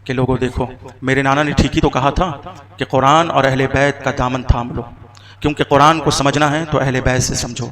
کہ لوگوں دیکھو میرے نانا نے ٹھیک ہی تو کہا تھا کہ قرآن اور اہل بیت کا دامن تھام لو، کیونکہ قرآن کو سمجھنا ہے تو اہل بیت سے سمجھو،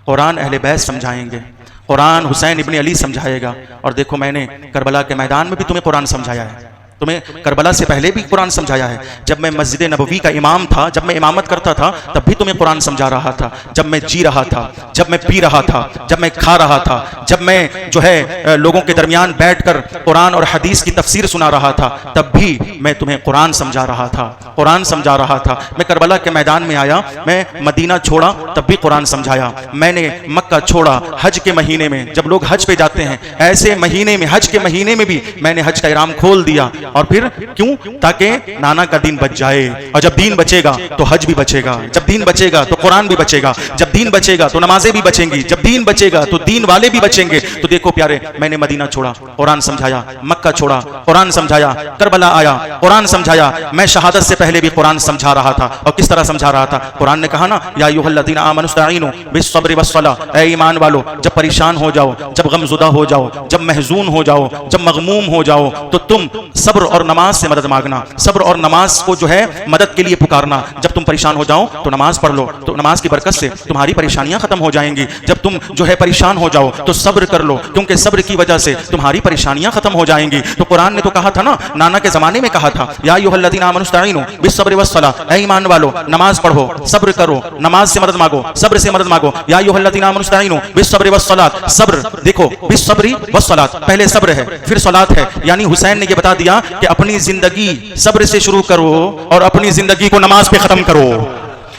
قرآن اہل بیت سمجھائیں گے، قرآن حسین ابن علی سمجھائے گا۔ اور دیکھو میں نے کربلا کے میدان میں بھی تمہیں قرآن سمجھایا ہے، تمہیں کربلا سے پہلے بھی قرآن سمجھایا ہے، جب میں مسجد نبوی کا امام تھا، جب میں امامت کرتا تھا تب بھی تمہیں قرآن سمجھا رہا تھا، جب میں جی رہا تھا، جب میں پی رہا تھا، جب میں کھا رہا تھا، جب میں جو ہے لوگوں کے درمیان بیٹھ کر قرآن اور حدیث کی تفسیر سنا رہا تھا، تب بھی میں تمہیں قرآن سمجھا رہا تھا، قرآن سمجھا رہا تھا۔ میں کربلا کے میدان میں آیا، میں مدینہ چھوڑا تب بھی قرآن سمجھایا، میں نے مکہ چھوڑا حج کے مہینے میں، جب لوگ حج پہ جاتے ہیں ایسے مہینے میں، حج کے مہینے میں بھی میں نے حج کا احرام کھول دیا، اور پھر کیوں؟ تاکہ نانا کا دین بچ جائے، اور جب دین بچے گا تو حج بھی بچے گا، جب دین بچے گا تو قرآن بھی بچے گا، جب دین بچے گا تو نمازیں بھی بچیں گی، جب دین بچے گا تو دین والے بھی بچیں گے۔ تو دیکھو پیارے، میں نے مدینہ چھوڑا قرآن سمجھایا، مکہ چھوڑا قرآن سمجھایا، کربلا آیا قرآن سمجھایا، میں شہادت سے پہلے بھی قرآن سمجھا رہا تھا۔ اور کس طرح سمجھا رہا تھا؟ قرآن نے کہا نا یا ایھا الذین آمنوا استعینوا بالصبر والصلاۃ، اے ایمان والو جب پریشان ہو جاؤ، جب غمزدہ ہو جاؤ، جب محزون ہو جاؤ، جب مغموم ہو جاؤ تو تم صبر اور نماز سے مدد مانگنا، صبر اور نماز کو جو ہے مدد کے لیے پکارنا۔ جب تم پریشان ہو جاؤ تو نماز پڑھ لو، تو نماز کی برکت سے تمہاری پریشانیاں ختم ہو جائیں گی۔ جب تم جو ہے پریشان ہو جاؤ تو صبر کر لو، کیونکہ صبر کی وجہ سے تمہاری پریشانیاں ختم ہو جائیں گی۔ تو قرآن نے تو کہا تھا نا، نانا کے زمانے میں کہا تھا یا ایھا الذین آمنوا استعینوا بالصبر والصلاۃ، اے ایمان والو نماز پڑھو، صبر کرو، نماز سے مدد مانگو، صبر سے مدد مانگو۔ یا ایھا الذین آمنوا استعینوا بالصبر والصلاۃ، صبر دیکھو بالصبر والصلاۃ، پہلے صبر ہے پھر صلاۃ ہے، یعنی حسین نے یہ بتا دیا کہ اپنی زندگی صبر سے شروع کرو اور اپنی زندگی کو نماز پہ ختم کرو،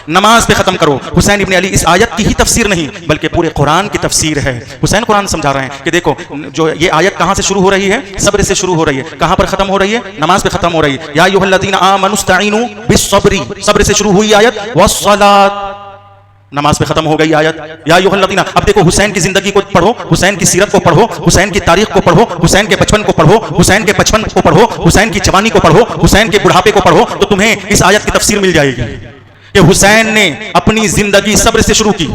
نماز پہ ختم کرو۔ حسین ابن علی اس آیت کی ہی تفسیر نہیں بلکہ پورے قرآن کی تفسیر ہے۔ حسین قرآن سمجھا رہے ہیں کہ دیکھو جو یہ آیت کہاں سے شروع ہو رہی ہے؟ صبر سے شروع ہو رہی ہے۔ کہاں پر ختم ہو رہی ہے؟ نماز پہ ختم ہو رہی ہے۔ یا ایھا الذین آمنوا استعینوا بالصبر، صبر سے شروع ہوئی آیت، والصلاۃ نماز پہ ختم ہو گئی آیت۔ یا ایھا الذین، اب دیکھو حسین کی زندگی کو پڑھو، حسین کی سیرت کو پڑھو، حسین کی تاریخ کو پڑھو، حسین کے بچپن کو پڑھو، حسین کے بچپن کو پڑھو، حسین کی جوانی کو پڑھو، حسین کے بڑھاپے کو پڑھو، تو تمہیں اس آیت کی تفسیر مل جائے گی کہ حسین نے اپنی زندگی صبر سے شروع کی،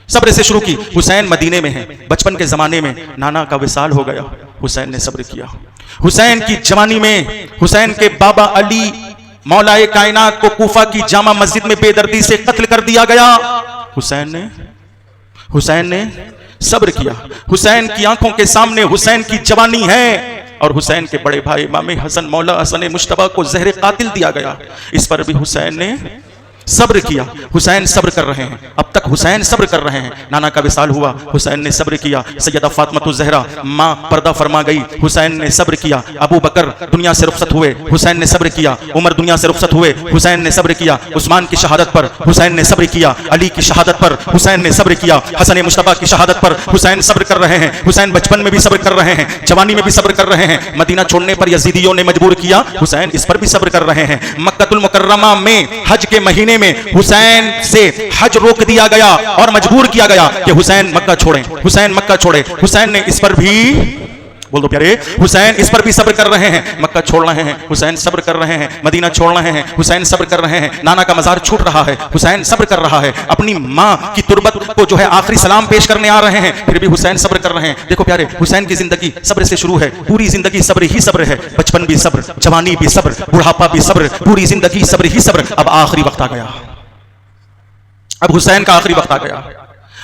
صبر سے شروع کی۔ حسین مدینے میں ہیں، بچپن کے زمانے میں نانا کا وصال ہو گیا، حسین نے صبر کیا۔ حسین کی جوانی میں حسین کے بابا علی مولا کائنات کو کوفہ کی جامع مسجد میں بے دردی سے قتل کر دیا گیا، حسین نے صبر کیا۔ حسین کی آنکھوں کے سامنے حسین کی جوانی ہے، اور حسین کے بڑے بھائی امام حسن مولا حسن مجتبیٰ کو زہر قاتل دیا گیا، اس پر بھی حسین نے صبر کیا۔ حسین صبر کر رہے ہیں، اب تک حسین صبر کر رہے ہیں۔ نانا کا وصال ہوا، حسین نے صبر کیا۔ سیدہ فاطمہ الزہرا ماں پردہ فرما گئی، حسین نے صبر کیا۔ ابو بکر دنیا سے رخصت ہوئے، حسین نے صبر کیا۔ عمر دنیا سے رخصت ہوئے، حسین نے صبر کیا۔ عثمان کی شہادت پر حسین نے صبر کیا، علی کی شہادت پر حسین نے صبر کیا، حسن مجتبیٰ کی شہادت پر حسین صبر کر رہے ہیں۔ حسین بچپن میں بھی صبر کر رہے ہیں، جوانی میں بھی صبر کر رہے ہیں۔ مدینہ چھوڑنے پر یزیدیوں نے مجبور کیا، حسین اس پر بھی صبر کر رہے ہیں۔ مکہ المکرمہ میں حج کے مہینے میں حسین سے حج روک دیا گیا اور مجبور کیا گیا کہ حسین مکہ چھوڑیں، حسین مکہ چھوڑیں۔ حسین نے اس پر بھی، بول دو پیارے، حسین اس پر بھی صبر کر رہے ہیں۔ مکہ چھوڑ رہے ہیں، حسین صبر کر رہے ہیں۔ مدینہ چھوڑ رہے ہیں، حسین صبر کر رہے ہیں۔ نانا کا مزار چھوٹ رہا ہے، حسین صبر کر رہا ہے۔ اپنی ماں کی تربت کو جو ہے آخری سلام پیش کرنے آ رہے ہیں، پھر بھی حسین صبر کر رہے ہیں۔ دیکھو پیارے، حسین کی زندگی صبر سے شروع ہے، پوری زندگی صبر ہی صبر ہے۔ بچپن بھی صبر، جوانی بھی صبر، بڑھاپا بھی صبر، پوری زندگی صبر ہی صبر۔ اب آخری وقت آ گیا، اب حسین کا آخری وقت آ گیا۔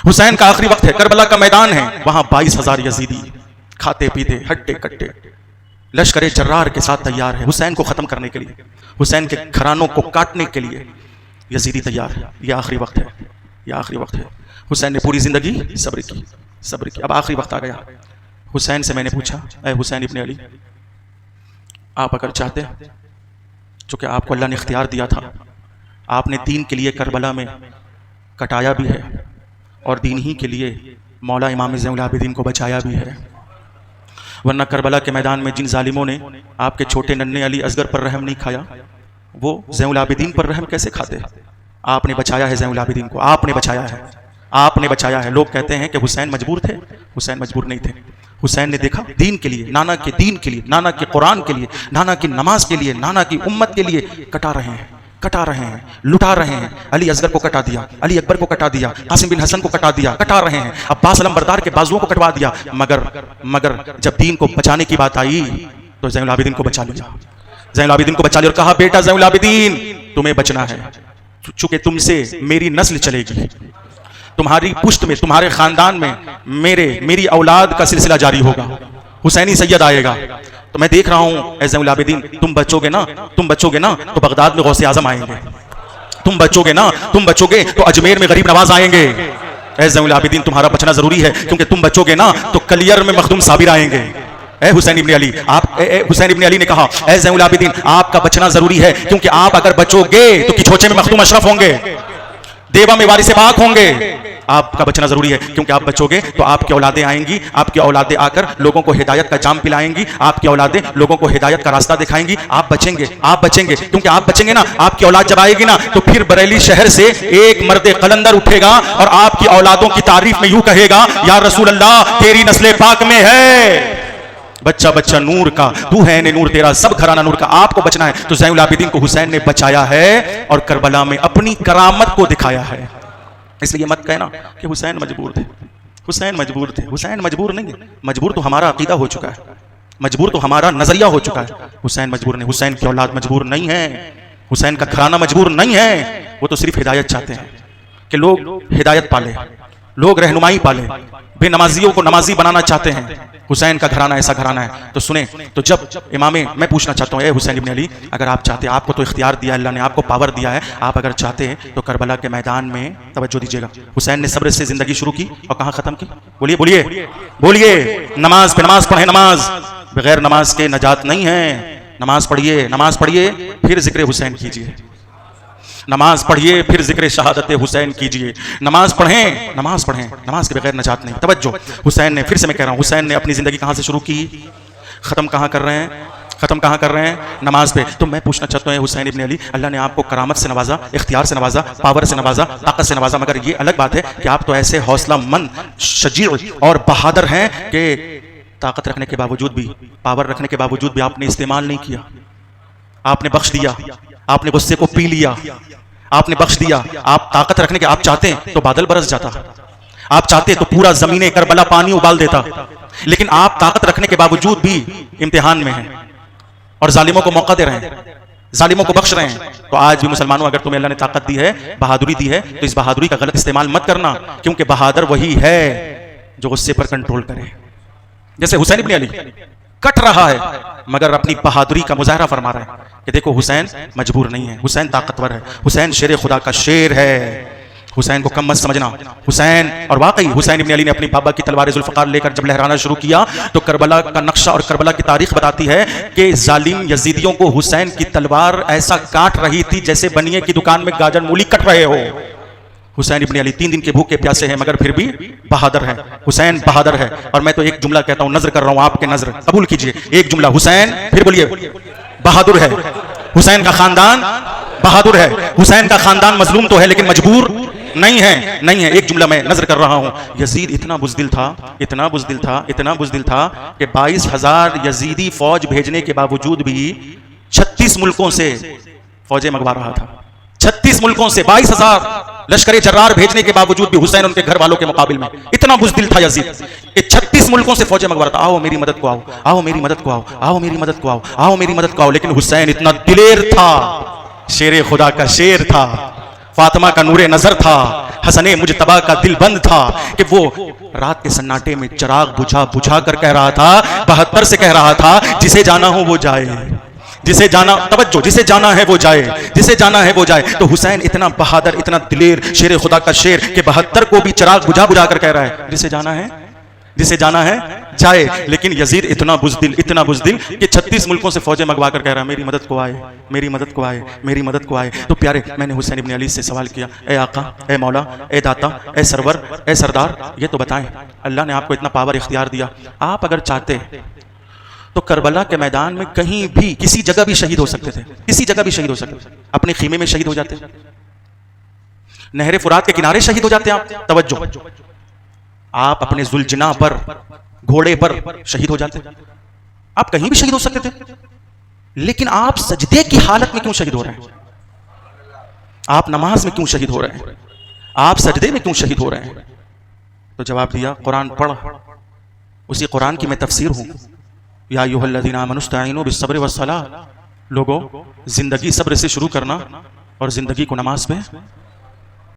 حسین کا آخری وقت ہے، کربلا کا میدان ہے، وہاں 22,000 یزیدی کھاتے پیتے ہڈے کٹے لشکر جرار کے ساتھ تیار ہے حسین کو ختم کرنے کے لیے، حسین کے گھرانوں کو کاٹنے کے لیے یزیدی تیار ہے۔ یہ آخری وقت ہے، یہ آخری وقت ہے۔ حسین نے پوری زندگی صبر کی، صبر کی۔ اب آخری وقت آ گیا۔ حسین سے میں نے پوچھا، اے حسین ابن علی، آپ اگر چاہتے، چونکہ آپ کو اللہ نے اختیار دیا تھا، آپ نے دین کے لیے کربلا میں کٹایا بھی ہے اور دین ہی کے لیے مولا امام زین العابدین کو بچایا بھی ہے، ورنہ کربلا کے میدان میں جن ظالموں نے آپ کے چھوٹے ننھے علی اصغر پر رحم نہیں کھایا، وہ زین العابدین پر رحم کیسے کھاتے؟ آپ نے بچایا ہے زین العابدین کو، آپ نے بچایا ہے، آپ نے بچایا ہے۔ لوگ کہتے ہیں کہ حسین مجبور تھے، حسین مجبور نہیں تھے۔ حسین نے دیکھا دین کے لیے، نانا کے دین کے لیے، نانا کے قرآن کے لیے، نانا کی نماز کے لیے، نانا کی امت کے لیے کٹا رہے ہیں، کٹا رہے ہیں، لٹا رہے ہیں۔ علی اصغر کو کٹا دیا، علی اکبر کو کٹا دیا، قاسم بن حسن کو کٹا دیا، کٹا رہے ہیں۔ عباس علمبردار کے بازوؤں کو کٹوا دیا، مگر جب دین کو بچانے کی بات آئی تو زین العابدین کو بچا لیا۔ زین العابدین کو بچا لیا اور کہا بیٹا زین العابدین تمہیں بچنا ہے، چونکہ تم سے میری نسل چلے گی، تمہاری پشت میں تمہارے خاندان میں میری اولاد کا سلسلہ جاری ہوگا، حسینی سید آئے گا، تو میں دیکھ رہا ہوں اے زین العابدین تم بچو گے نا تو بغداد میں غوث اعظم آئیں گے، تم بچو گے تو اجمیر میں غریب نواز آئیں گے، اے زین العابدین تمہارا بچنا ضروری ہے کیونکہ تم بچو گے نا تو کلیر میں مخدوم صابر آئیں گے۔ اے حسین ابن علی نے کہا اے زین العابدین آپ کا بچنا ضروری ہے کیونکہ آپ اگر بچو گے تو کچھوچے میں مخدوم اشرف ہوں گے، دیوا میں وارث پاک ہوں گے، آپ کا بچنا ضروری ہے کیونکہ آپ بچو گے تو آپ کی اولادیں آئیں گی، آپ کی اولادیں آ کر لوگوں کو ہدایت کا جام پلائیں گی، آپ کی اولادیں لوگوں کو ہدایت کا راستہ دکھائیں گی، آپ بچیں گے کیونکہ آپ بچیں گے نا، آپ کی اولاد جب آئے گی نا تو پھر بریلی شہر سے ایک مرد قلندر اٹھے گا اور آپ کی اولادوں کی تعریف میں یوں کہے گا یا رسول اللہ تیری نسل پاک میں ہے بچہ نور کا، تو ہے نور تیرا سب گھرانہ نور کا، آپ کو بچنا ہے۔ تو زین العابدین کو حسین نے بچایا ہے اور کربلا میں اپنی کرامت کو دکھایا ہے۔ اس لیے مت کہنا کہ حسین مجبور تھے، حسین مجبور نہیں ہے، مجبور تو ہمارا عقیدہ ہو چکا ہے، مجبور تو ہمارا نظریہ ہو چکا ہے، حسین مجبور نہیں، حسین کی اولاد مجبور نہیں ہے، حسین کا گھرانہ مجبور نہیں ہے، وہ تو صرف ہدایت چاہتے ہیں کہ لوگ ہدایت پالے، لوگ رہنمائی پالے، بے نمازیوں کو نمازی بنانا چاہتے ہیں۔ حسین کا گھرانہ ایسا گھرانہ ہے۔ تو سنیں، تو جب امام، میں پوچھنا چاہتا ہوں اے حسین ابن علی، اگر آپ چاہتے، آپ کو تو اختیار دیا اللہ نے، آپ کو پاور دیا ہے، آپ اگر چاہتے تو کربلا کے میدان میں توجہ دیجیے گا، حسین نے صبر سے زندگی شروع کی اور کہاں ختم کی؟ بولیے، نماز پہ نماز پڑھیں، نماز بغیر نماز کے نجات نہیں ہے، نماز پڑھیے پھر ذکر حسین کیجیے، نماز پڑھیے پھر ذکر شہادت حسین کیجئے، نماز پڑھیں، نماز کے بغیر نجات نہیں۔ توجہ، حسین نے، پھر سے میں کہہ رہا ہوں، حسین نے اپنی زندگی کہاں سے شروع کی؟ ختم کہاں کر رہے ہیں؟ نماز پہ۔ تو میں پوچھنا چاہتا ہوں حسین ابن علی، اللہ نے آپ کو کرامت سے نوازا، اختیار سے نوازا، پاور سے نوازا، طاقت سے نوازا، مگر یہ الگ بات ہے کہ آپ تو ایسے حوصلہ مند، شجیع اور بہادر ہیں کہ طاقت رکھنے کے باوجود بھی، پاور رکھنے کے باوجود بھی آپ نے استعمال نہیں کیا، آپ نے بخش دیا، آپ نے غصے کو پی لیا، آپ نے بخش دیا۔ آپ طاقت رکھنے کے، آپ چاہتے ہیں تو بادل برس جاتا، آپ چاہتے تو پورا زمین کربلا پانی ابال دیتا، لیکن آپ طاقت رکھنے کے باوجود بھی امتحان میں ہیں اور ظالموں کو موقع دے رہے ہیں، ظالموں کو بخش رہے ہیں۔ تو آج بھی مسلمانوں، اگر تمہیں اللہ نے طاقت دی ہے، بہادری دی ہے، تو اس بہادری کا غلط استعمال مت کرنا، کیونکہ بہادر وہی ہے جو غصے پر کنٹرول کرے۔ جیسے حسین ابن علی کٹ رہا ہے مگر اپنی بہادری کا مظاہرہ فرما رہا ہے کہ دیکھو حسین مجبور نہیں ہے، حسین طاقتور ہے، حسین شیر خدا کا شیر ہے، حسین کو کم مت سمجھنا۔ حسین، اور واقعی حسین ابن علی نے اپنی بابا کی تلوار ذوالفقار لے کر جب لہرانا شروع کیا تو کربلا کا نقشہ اور کربلا کی تاریخ بتاتی ہے کہ ظالم یزیدیوں کو حسین کی تلوار ایسا کاٹ رہی تھی جیسے بنیے کی دکان میں گاجر مولی کٹ رہے ہو۔ حسین ابن علی 3 دن کے بھوکے پیاسے ہیں مگر پھر بھی بہادر ہے، حسین بہادر ہے۔ اور میں تو ایک جملہ کہتا ہوں، نظر کر رہا ہوں آپ کے، نظر قبول کیجئے، ایک جملہ، حسین، پھر بولیے، بہادر ہے، حسین کا خاندان بہادر ہے، حسین کا خاندان مظلوم تو ہے لیکن مجبور نہیں ہے۔ ایک جملہ میں نظر کر رہا ہوں، یزید اتنا بزدل تھا کہ 22,000 یزیدی فوج بھیجنے کے باوجود بھی 36 ملکوں سے فوجیں منگوا رہا تھا، 36 ملکوں سے 22,000 لشکر جرار بھیجنے کے باوجود بھی حسین ان کے گھر والوں کے مقابل میں اتنا بزدل تھا یزید کہ 36 ملکوں سے فوجیں منگوا رہا تھا، آؤ میری مدد کو آؤ، آؤ میری مدد کو آؤ، آؤ میری مدد کو آؤ، آؤ میری مدد کو آؤ۔ لیکن حسین اتنا دلیر تھا، شیر خدا کا شیر تھا، فاطمہ کا نور نظر تھا، حسن مجتبیٰ کا دل بند تھا کہ وہ رات کے سناٹے میں چراغ بجھا کر کہہ رہا تھا، 72 سے کہہ رہا تھا، جسے جانا ہو وہ جائے، جسے جانا، توجہ، جسے جانا ہے وہ جائے، جسے جانا ہے وہ جائے۔ تو حسین اتنا بہادر، اتنا دلیر، شیر خدا کا شیر کہ 72 کو بھی چراغ بجھا کر کہہ رہا ہے جسے جانا ہے جائے۔ لیکن یزید اتنا بزدل کہ 36 ملکوں سے فوجیں منگوا کر کہہ رہا ہے میری مدد کو آئے، میری مدد کو آئے، میری مدد کو آئے۔ تو پیارے، میں نے حسین ابن علی سے سوال کیا، اے آقا، اے مولا، اے داتا، اے سرور، اے سردار، یہ تو بتائیں، اللہ نے آپ کو اتنا پاور اختیار دیا، آپ اگر چاہتے تو کربلا کے میدان میں کہیں بھی کسی جگہ بھی شہید ہو سکتے تھے، کسی جگہ بھی شہید ہو سکتے تھے، اپنے خیمے میں شہید ہو جاتے، نہر فرات کے کنارے شہید ہو جاتے آپ، توجہ، آپ اپنے ذوالجناح پر، گھوڑے پر شہید ہو جاتے، آپ کہیں بھی شہید ہو سکتے تھے، لیکن آپ سجدے کی حالت میں کیوں شہید ہو رہے ہیں؟ آپ نماز میں کیوں شہید ہو رہے ہیں؟ آپ سجدے میں کیوں شہید ہو رہے ہیں؟ تو جواب دیا، قرآن پڑھ، اسی قرآن کی میں تفسیر ہوں، یا ایھا الذین آمنوا استعینوا بالصبر والصلاۃ، لوگوں زندگی صبر سے شروع کرنا اور زندگی کو نماز پہ